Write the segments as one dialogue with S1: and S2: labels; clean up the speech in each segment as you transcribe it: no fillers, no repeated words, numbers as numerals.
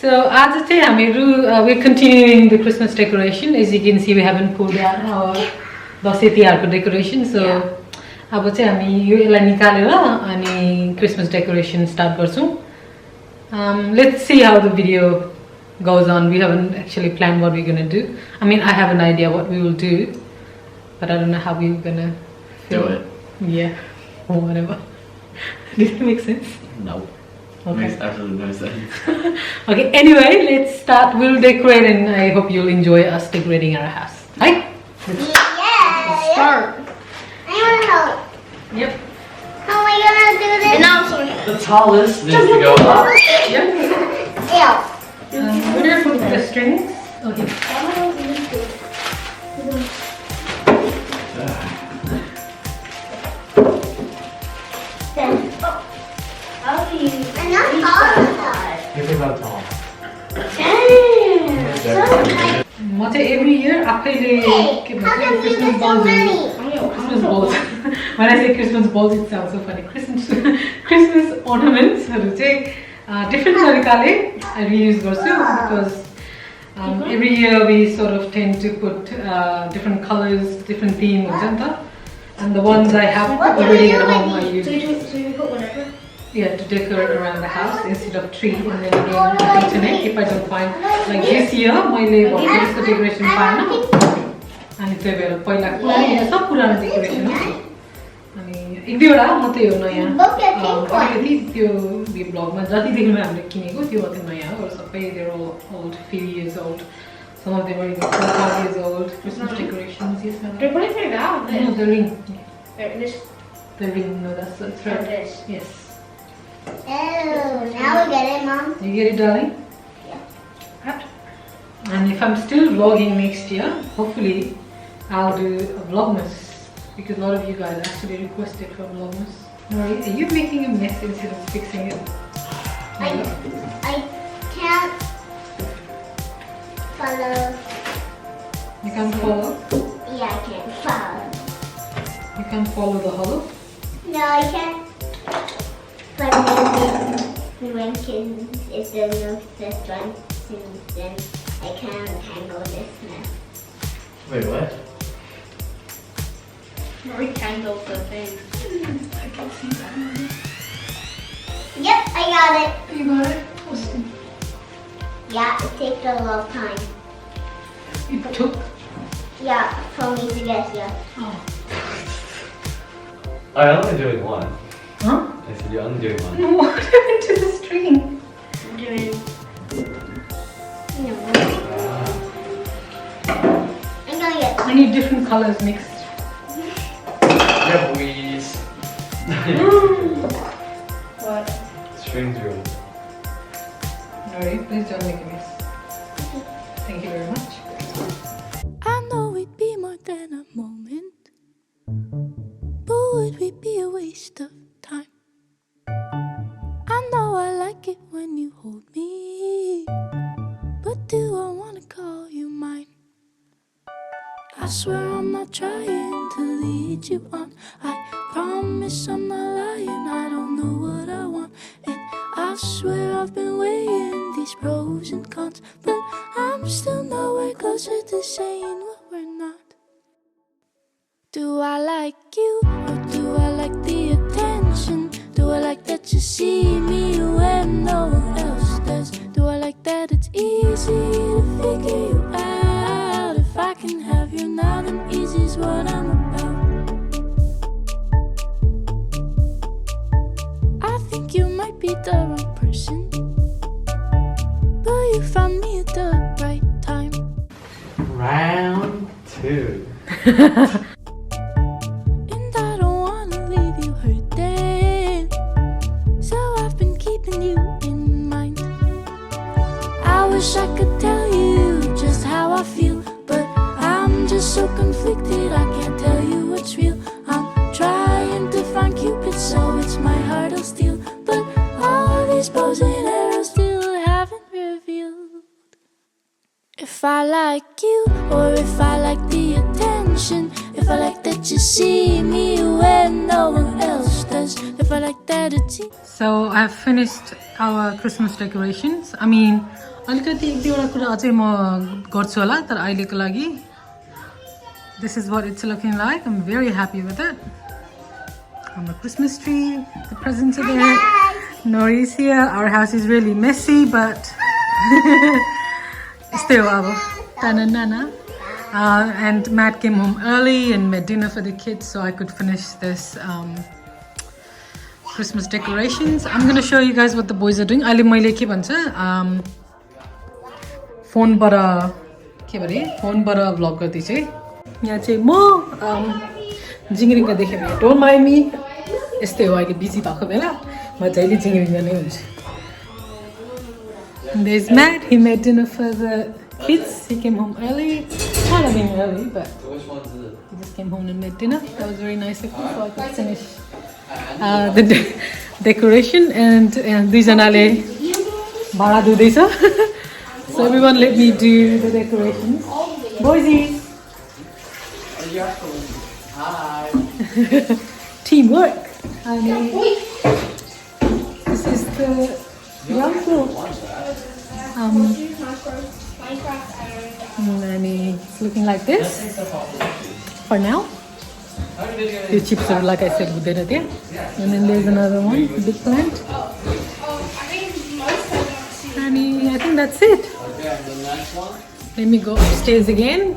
S1: So we're continuing the Christmas decoration. As you can see, we haven't pulled out our decoration. So अब चाहिँ हामी यो यसलाई निकालेर अनि Christmas decoration start गर्छौं. Let's see how the video goes on. We haven't actually planned what we're gonna do. I mean, I have an idea what we will do, but I don't know how we're gonna
S2: do it.
S1: Yeah, or whatever. Does it make sense?
S2: No.
S1: Okay.
S2: Makes absolutely no sense.
S1: Okay, anyway, let's start. We'll decorate and I hope you'll enjoy us decorating our house. Right? Let's start.
S3: I want to help.
S1: Yep.
S3: How am I gonna do this? And now
S2: The tallest needs to go up.
S1: Yep.
S3: Ew.
S1: Where do you put the strings? Okay.
S3: I'm not tall enough.
S2: You're about tall.
S3: Dang.
S1: म चाहिँ every year आफैले के
S3: How
S1: भन्छ
S3: come you
S1: Christmas
S3: get so
S1: balls.
S3: many?
S1: Christmas balls. When I say Christmas balls, it sounds so funny. Christmas ornaments हरू चाहिँ different तरिकाले I reuse गर्छु because every year we sort of tend to put different colors, different theme हुन्छ नि त. And the ones I have already at home I use.
S3: So you put whatever?
S1: Yeah, to decorate around the house instead of tree. And then again, on the internet, if I don't find, like this year, my label is the decoration final. And it's available. पहिला सब पुरानो decoration हो. अनि एक दुईवटा मात्रै हो नयाँ. अलिकति त्यो ब्लगमा जति देख्नु हामीले किनेको त्यो मात्रै नयाँ हो. अरू सबै they're all old, few years old. Some of them are even 4 years old. Christmas decorations, yes, ma'am.
S3: They're putting it out.
S1: No, the ring.
S3: This.
S1: The ring, no, that's right.
S3: This.
S1: Yes.
S3: Oh, now we get it, Mom.
S1: You get it, darling?
S3: Yeah.
S1: Right. And if I'm still vlogging next year, hopefully I'll do a vlogmas because a lot of you guys actually requested for vlogmas. Are you making a mess instead of fixing it?
S3: I can't follow.
S1: You can't follow?
S3: Yeah, I can't follow.
S1: You can't follow the hollow?
S3: No, I can't. But maybe when kids, if there's no this one, then I can't handle this mess.
S2: Wait, what?
S4: Rekindle the thing.
S1: I can see that.
S3: Yep, I got it.
S1: You got it? Awesome.
S3: Yeah, it takes a long time.
S1: It took?
S3: Yeah, for me to get here.
S1: Oh.
S2: I'm only doing one.
S1: Huh?
S2: I said you're only doing one.
S1: No, what happened to the string?
S4: I'm doing.
S3: No.
S2: Ah.
S3: I'm gonna get.
S1: I need different colors mixed.
S2: Yeah, please.
S4: What?
S2: Strings room.
S1: Alright, please don't make a mess. Thank you very much.
S5: I know it'd be more than a moment, but would we be a waste of time? I know I like it when you hold me, but do I wanna call you mine? I swear I'm not trying to lead you on. I promise I'm not lying. I don't know what I want, and I swear I've been weighing these pros and cons, but I'm still nowhere closer to saying what we're not. Do I like you, or do I like the attention? Do I like that you see me when no one else does? Do I like that it's easy to figure you out? If I can have you now, then easy's what I'm about. I think you might be the wrong person, but you found me at the right time.
S2: Round 2.
S5: And I don't wanna leave you hurting, so I've been keeping you in mind. I wish I could tell you just how I feel, but I'm just so conflicted I can't tell you what's real. I'm trying to find Cupid, so it's my heart of steel, but all these bows and arrows still haven't revealed if I like you, or if I like the attention. If I like that you see me when no one else does. If but like that it's
S1: So I have finished our Christmas decorations. I mean, अलिकति एक दुईवटा कुरा अझै म गर्छु होला तर अहिलेको लागि this is what it's looking like. I'm very happy with it. A Christmas tree, the presents are there. Nori's here. Our house is really messy, but still, and Matt came home early and made dinner for the kids, so I could finish this Christmas decorations. I'm gonna show you guys what the boys are doing. अहिले मैले के भन्छ फोनबाट vlog गर्दैछु है। यहाँ चाहिँ म जिङरिङका देखेँ भने डोन्ट माइन्ड मी यस्तै हो अहिले बिजी भएको बेला म जहिले जिङरिङमा नै हुन्छु। There's Matt, he made dinner for the kids. He came home early. Kind of being early, but he just came home and made dinner. That was very nice of him, so I could finish the decoration. And दुईजनाले भाडा धुँदैछ. So everyone let me do the decorations. Boysies!
S2: Hi.
S1: Teamwork. This is the ground floor. And it's looking like this for now. The chips are, like I said, huँदैन there. And then there's another one, a big plant. And I think that's it. Let me go upstairs again.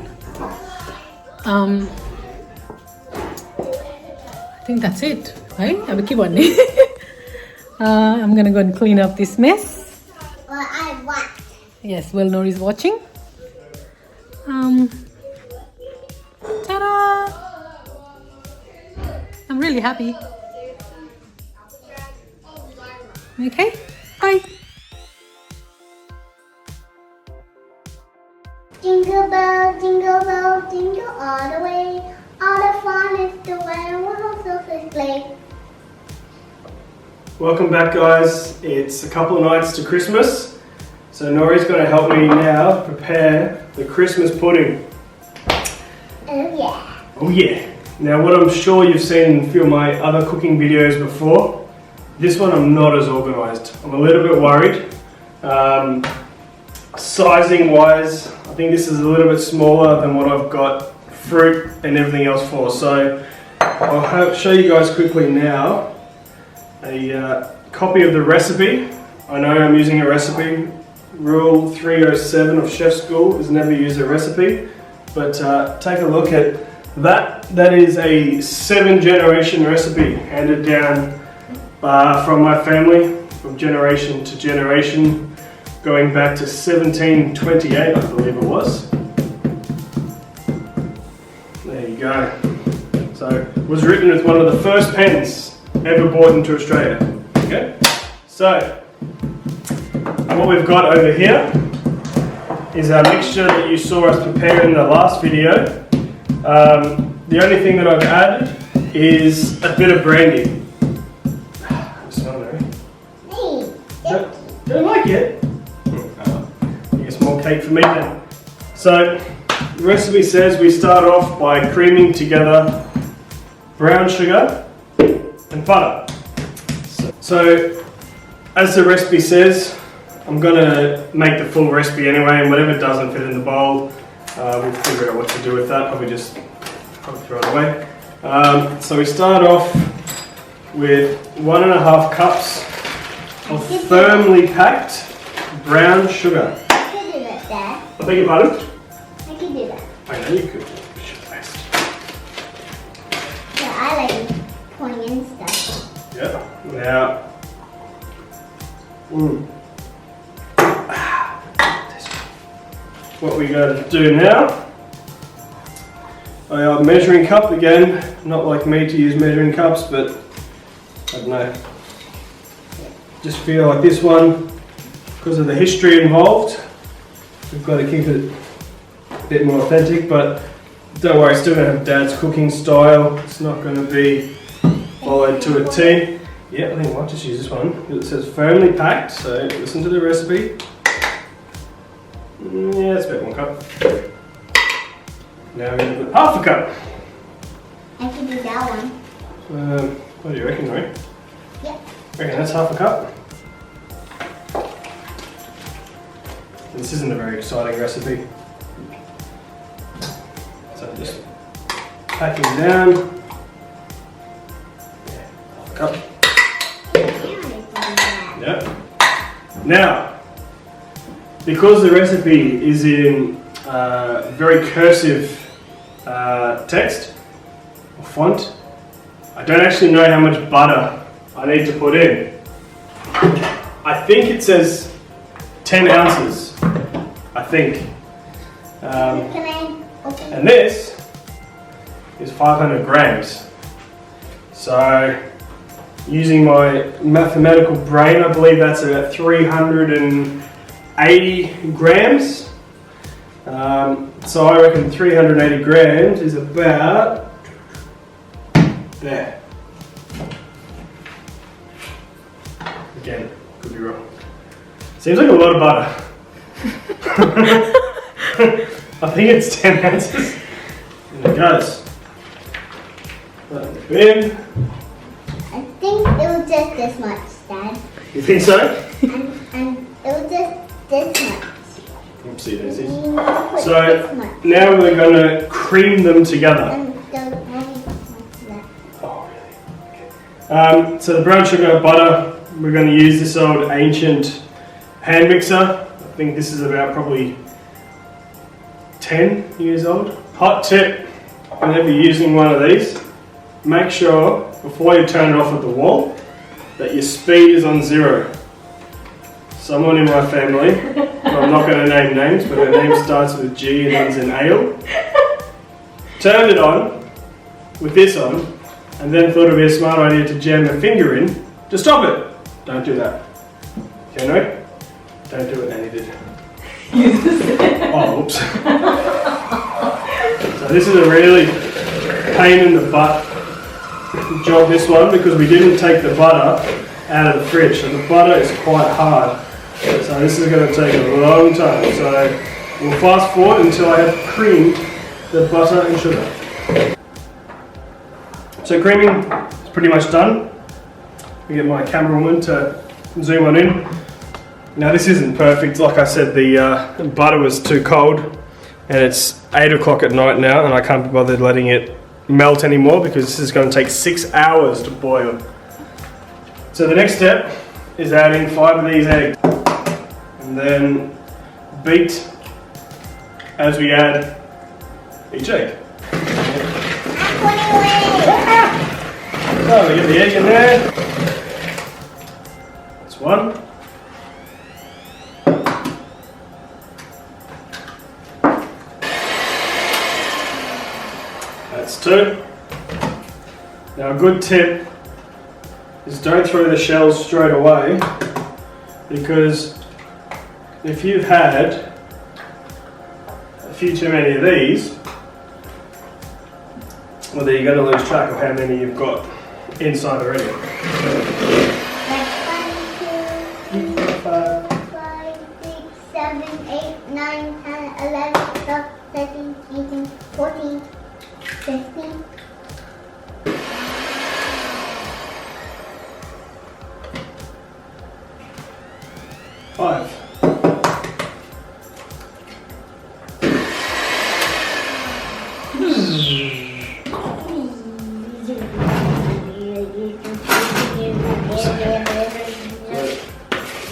S1: I think that's it, right? I'm gonna go and clean up this mess.
S3: Well, I want.
S1: Yes, well, Nori's watching. Ta-da! I'm really happy. Okay, bye.
S3: Jingle bell, jingle all the way. All the fun is the way one horse open sleigh.
S6: Welcome back, guys. It's a couple of nights to Christmas, so Nori's going to help me now prepare the Christmas pudding.
S3: Oh yeah.
S6: Oh yeah. Now, what I'm sure you've seen in a few of my other cooking videos before, this one I'm not as organised. I'm a little bit worried. Sizing wise, I think this is a little bit smaller than what I've got fruit and everything else for. So I'll show you guys quickly now a copy of the recipe. I know I'm using a recipe. Rule 307 of chef school is never use a recipe, but take a look at that. That is a 7-generation recipe handed down from my family, from generation to generation, going back to 1728, I believe it was. There you go. So it was written with one of the first pens ever brought into Australia. Okay, so what we've got over here is our mixture that you saw us prepare in the last video. The only thing that I've added is a bit of brandy. Smell it. Don't like it? I guess more cake for me then. So the recipe says we start off by creaming together brown sugar and butter. So as the recipe says, I'm going to make the full recipe anyway, and whatever doesn't fit in the bowl, we'll figure out what to do with that. Probably just throw it away. So we start off with 1.5 cups of firmly packed brown sugar.
S3: I could do that, Dad.
S6: I beg your pardon?
S3: I could do that.
S6: I know you could. Best.
S3: Yeah, I like pouring in stuff.
S6: Yeah. Now. What we got to do now, I got a measuring cup again, not like me to use measuring cups, but I don't know, just feel like this one, because of the history involved, we've got to keep it a bit more authentic, but don't worry, still going to have Dad's cooking style. It's not going to be followed to a T. Yeah, I think I might just use this one, because it says firmly packed, so listen to the recipe. Yeah, that's about 1 cup. Now we're going to put 1/2 cup.
S3: I could do that one.
S6: What do you reckon, Ray?
S3: Yep.
S6: Okay, that's half a cup. This isn't a very exciting recipe. So just packing down. Yeah, half a cup. Yep. Now, because the recipe is in very cursive text or font, I don't actually know how much butter I need to put in. I think it says 10 ounces, I think.
S3: Can I open
S6: And this is 500 grams. So, using my mathematical brain, I believe that's about 380 grams. So I reckon 380 grams is about there. Again, could be wrong. Seems like a lot of butter. I think it's 10 ounces. And it goes. Put it in the bin.
S3: I think it was just this much, Dad.
S6: You think so?
S3: And it was just this much.
S6: Oopsie daisies.
S3: You need to put
S6: So
S3: this much.
S6: now we're going to cream them together.
S3: And there's only this much left.
S6: Oh, really? Okay. So the brown sugar, butter, we're going to use this old ancient hand mixer. I think this is about probably 10 years old. Hot tip, whenever you're using one of these, make sure before you turn it off at the wall that your speed is on 0. Someone in my family, I'm not going to name names, but her name starts with G and ends in ale, turned it on with this on, and then thought it would be a smart idea to jam her finger in to stop it. Don't do that. Okay, no? Don't do it, Nanny did. Oh, oops. So this is a really pain in the butt job, this one, because we didn't take the butter out of the fridge, so the butter is quite hard. So this is going to take a long time. So we'll fast forward until I have creamed the butter and sugar. So creaming is pretty much done. We get my camera woman to zoom on in. Now this isn't perfect. Like I said, the butter was too cold, and it's 8 o'clock at night now, and I can't be bothered letting it melt anymore because this is going to take 6 hours to boil. So the next step is adding 5 of these eggs, and then beat as we add each egg. So we get the egg in there. That's one. That's 2. Now a good tip is don't throw the shells straight away, because if you've had a few too many of these, well, then you're going to lose track of how many you've got inside already.
S3: Like 1, 2, 3, 4, 5, 6, 7, 8, 9, 10, 11, 12, 13, 14, 14, 15.
S6: Five.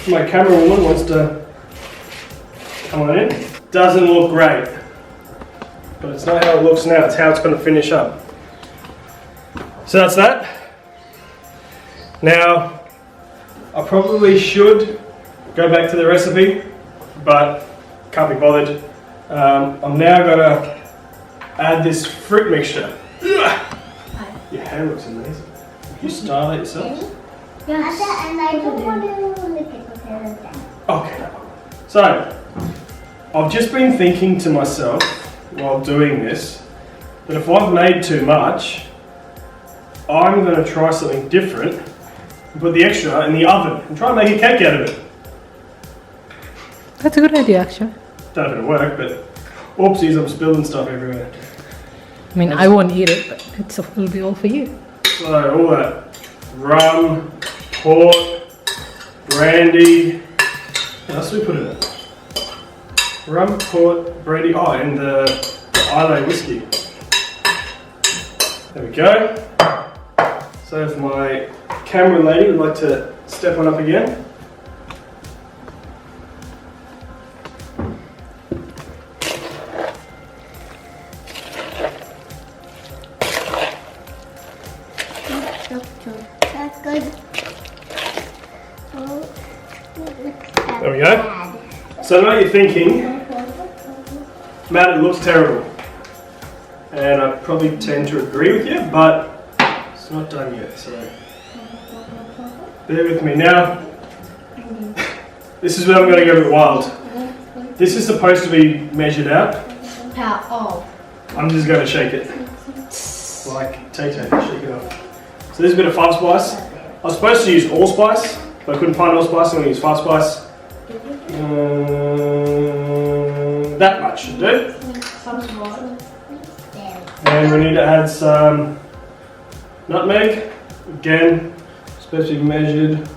S6: My camera woman wants to come on in. Doesn't look great, but it's not how it looks now, it's how it's going to finish up. So that's that. Now, I probably should go back to the recipe, but can't be bothered. I'm now going to add this fruit mixture. Your hair looks amazing. You style it yourself?
S3: Yes. And I don't want to look at the hair of that.
S6: Okay. So, I've just been thinking to myself while doing this that if I've made too much, I'm going to try something different and put the extra in the oven and try and make a cake out of it.
S1: That's a good idea, actually.
S6: Don't know if it'll work, but oopsies, I'm spilling stuff everywhere.
S1: I mean, I won't eat it, but it'll be all for you.
S6: So all that rum, port, brandy. What else do we put in it? Rum, port, brandy. Oh, and the Islay whiskey. There we go. So if my camera lady would like to step on up again.
S3: That's good. Oh, it looks
S6: There we go. So I know you're thinking, Matt, it looks terrible. And I probably tend to agree with you, but it's not done yet, so bear with me. Now, this is where I'm going to go a bit wild. This is supposed to be measured out.
S4: How? Oh.
S6: I'm just going to shake it. Like Tay-Tay, shake it off. So there's a bit of five spice. I was supposed to use allspice, but I couldn't find allspice, so I'm going to use five spice. That much should do. And we need to add some nutmeg. Again, supposed to be measured.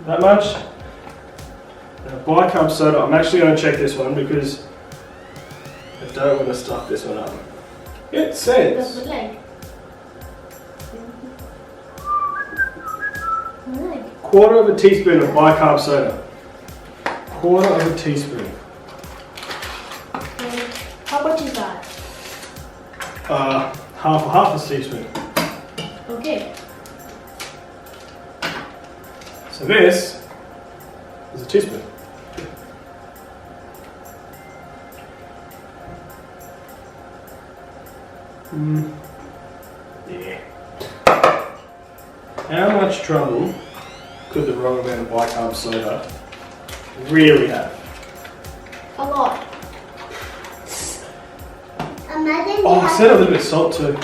S6: That much. Now, bicarb soda, I'm actually going to check this one because I don't want to stuff this one up. It says quarter of a teaspoon of bicarb soda. Quarter of a teaspoon.
S4: How much is that?
S6: Half a teaspoon.
S4: Okay.
S6: So this is a teaspoon. Yeah. How much trouble could the wrong amount of bicarb soda really have?
S4: A lot.
S3: Imagine
S6: Oh, I said a little bit of salt too.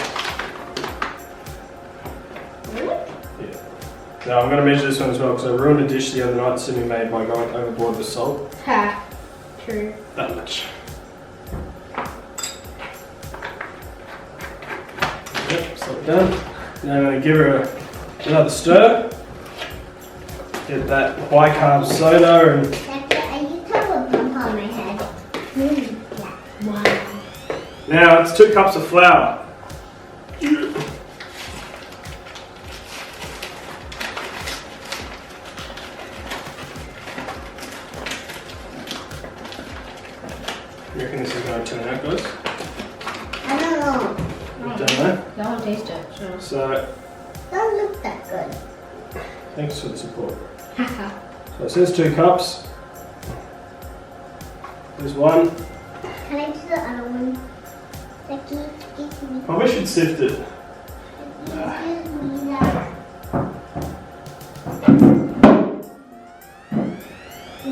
S4: Really?
S6: Yeah. Now I'm going to measure this one as well because I ruined a dish the other night that Sumi made by going overboard with salt.
S4: Ha. True.
S6: That much. Yep, salt done. Now I'm going to give her another stir. Get that bicarb soda and
S3: I used to have a bump on my head.
S4: Wow.
S6: now it's 2 cups of flour. You reckon this is going to turn out, guys?
S3: I don't know.
S6: You don't know?
S1: I want to taste it. Sure.
S6: So,
S3: Don't look that good.
S6: thanks for the support. So it says 2 cups. There's 1.
S3: Can I do the other one?
S6: I wish you'd sift it.
S3: I'm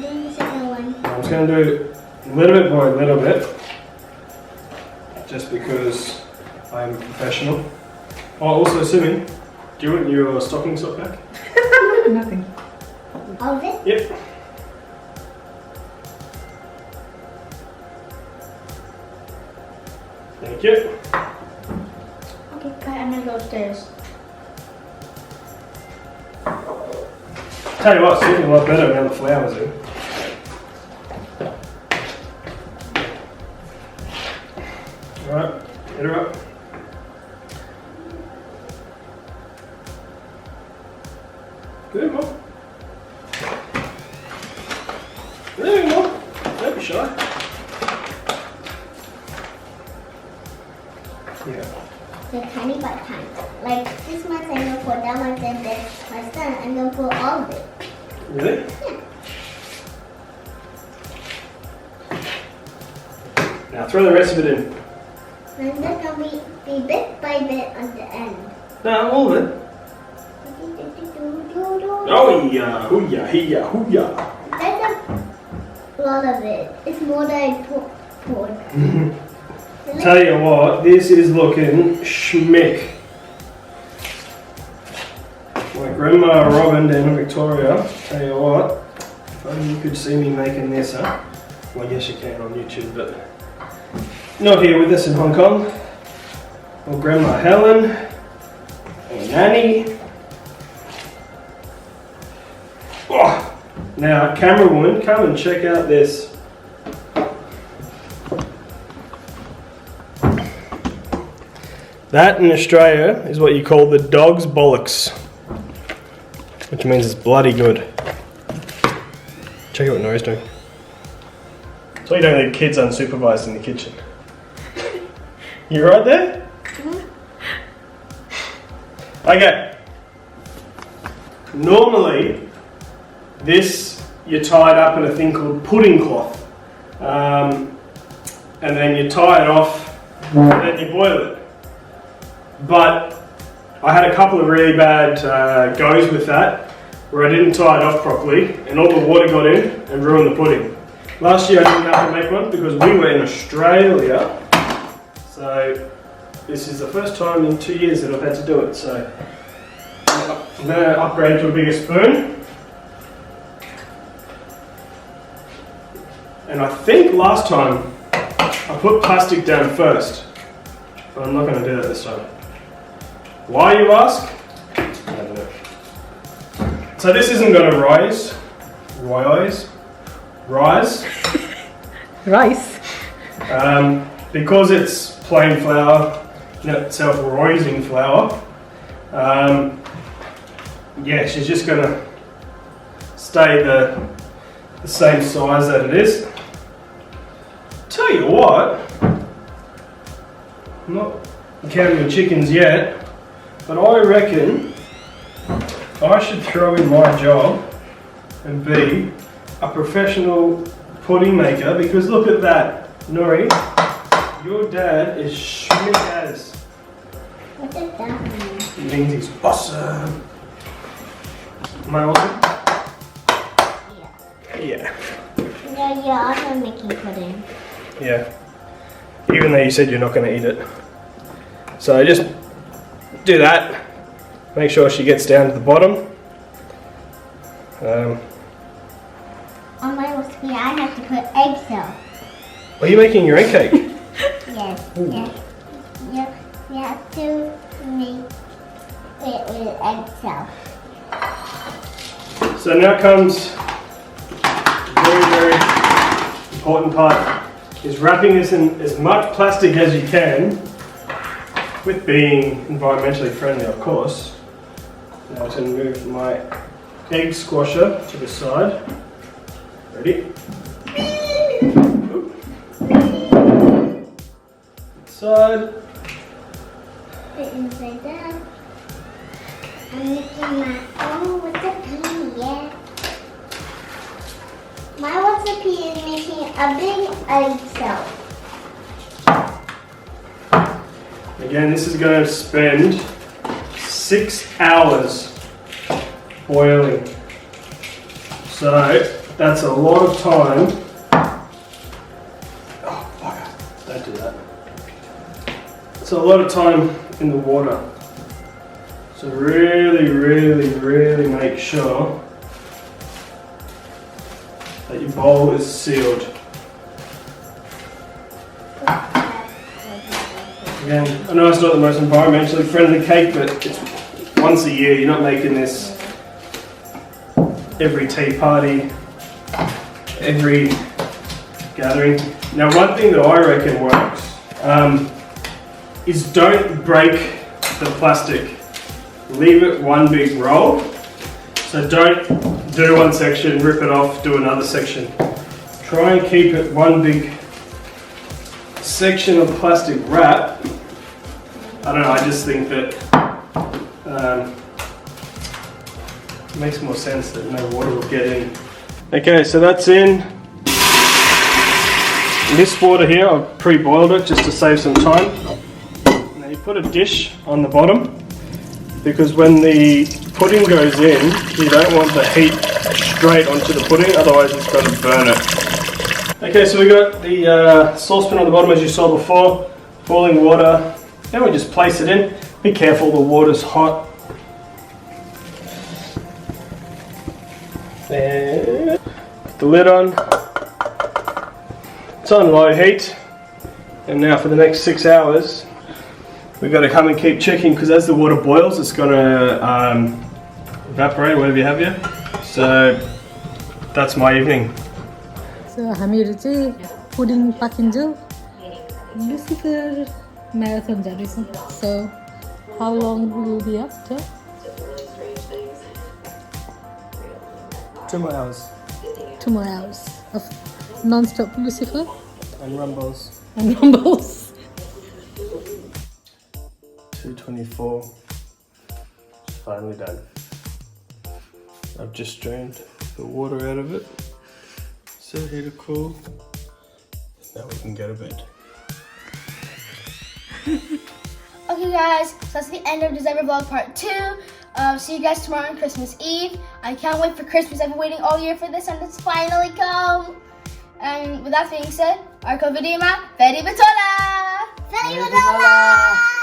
S3: doing the second one.
S6: I'm just going to do a little bit by a little bit. Just because I'm a professional. Oh, also, Sumi, do you want your stocking sock back?
S1: Nothing.
S3: All of it?
S6: Yep. Thank you.
S4: Okay, right, I'm gonna go upstairs.
S6: Tell you what, it's looking a lot better now the flour's in. Alright, hit her up. Good, Mom. There, Mom. Don't be shy. Yeah.
S3: They're tiny but tiny. Like this much I'm gonna put, that much and this much done. I'm gonna put all of it.
S6: Really?
S3: Yeah.
S6: Now throw the rest of it in.
S3: And that's gonna be bit by bit at the end.
S6: No, all of it. Oh yeah, hoo-ya, hee-ya, hoo-ya.
S3: That's a lot of it. It's more than I poured.
S6: Tell you what, this is looking schmick. My grandma Robin down in Victoria, tell you what, if only you could see me making this, huh? Well, yes you can on YouTube, but not here with us in Hong Kong. or Grandma Helen, or Nanny. Oh, now, camera woman, come and check out this. That in Australia is what you call the dog's bollocks, which means it's bloody good. Check out what Nori's doing. So you don't leave kids unsupervised in the kitchen. You right there? Okay. Normally, this you're tied up in a thing called pudding cloth, and then you tie it off, and then you boil it. But I had a couple of really bad goes with that, where I didn't tie it off properly, and all the water got in and ruined the pudding. Last year I didn't have to make one because we were in Australia, so this is the first time in 2 years that I've had to do it. So I'm going to upgrade to a bigger spoon. And I think last time I put plastic down first, but I'm not going to do that this time. Why, you ask? I don't know. So this isn't going to rise. Because it's plain flour, not self-rising flour. Yeah, she's just going to stay the same size that it is. Tell you what, I'm not counting the chickens yet, but I reckon I should throw in my job and be a professional pudding maker, because look at that, Nori, your dad is schmick as.
S3: What does that mean?
S6: It means he's awesome. Am I awesome? Yeah.
S3: Yeah, you're also making pudding.
S6: Yeah. Even though you said you're not going to eat it. So just do that. Make sure she gets down to the bottom.
S3: On my recipe, I have to put egg cell.
S6: Are you making your egg cake?
S3: Yes, yes. You have to make it with egg cell.
S6: So now comes a very, very important part, is wrapping this in as much plastic as you can, with being environmentally friendly, of course. Now I'm going to move my egg squasher to the side. Ready? Side.
S3: Put inside that. I'm making my own recipe, yeah. My recipe is making a big egg cell.
S6: Again, this is going to spend 6 hours boiling. So that's a lot of time. Oh, bugger. Don't do that. It's a lot of time in the water. So really, really, really make sure that your bowl is sealed. Again, I know it's not the most environmentally friendly cake, but it's once a year. You're not making this every tea party, every gathering. Now, one thing that I reckon works is don't break the plastic. Leave it one big roll. So don't do one section, rip it off, do another section. Try and keep it one big section of plastic wrap. I don't know, I just think that it makes more sense that no water will get in. Okay, so that's in. This water here, I've pre-boiled it just to save some time. Now you put a dish on the bottom, because when the pudding goes in, you don't want the heat straight onto the pudding, otherwise it's going to burn it. Okay, so we got the saucepan on the bottom as you saw before, boiling water. Then we just place it in. Be careful, the water's hot. And put the lid on. It's on low heat. And now for the next 6 hours, we've got to come and keep checking because as the water boils, it's going to evaporate, whatever you have here. So that's my evening.
S1: So हामीहरु चाहिँ पुडिङ पाकिन्छ Lucifer marathon जाँदैछ. So how long will we be up till?
S6: 2 more hours.
S1: 2 more hours of non-stop Lucifer
S6: And rumbles.
S1: and rumbles.
S6: 2:24. It's finally done. I've just drained the water out of it. Set here to cool. Now we can go to bed.
S4: Okay guys, so that's the end of December vlog part 2. See you guys tomorrow on Christmas Eve. I can't wait for Christmas. I've been waiting all year for this and it's finally come. And with that being said, Arko Vidima, Feri Batola!
S3: Feliz Navidad!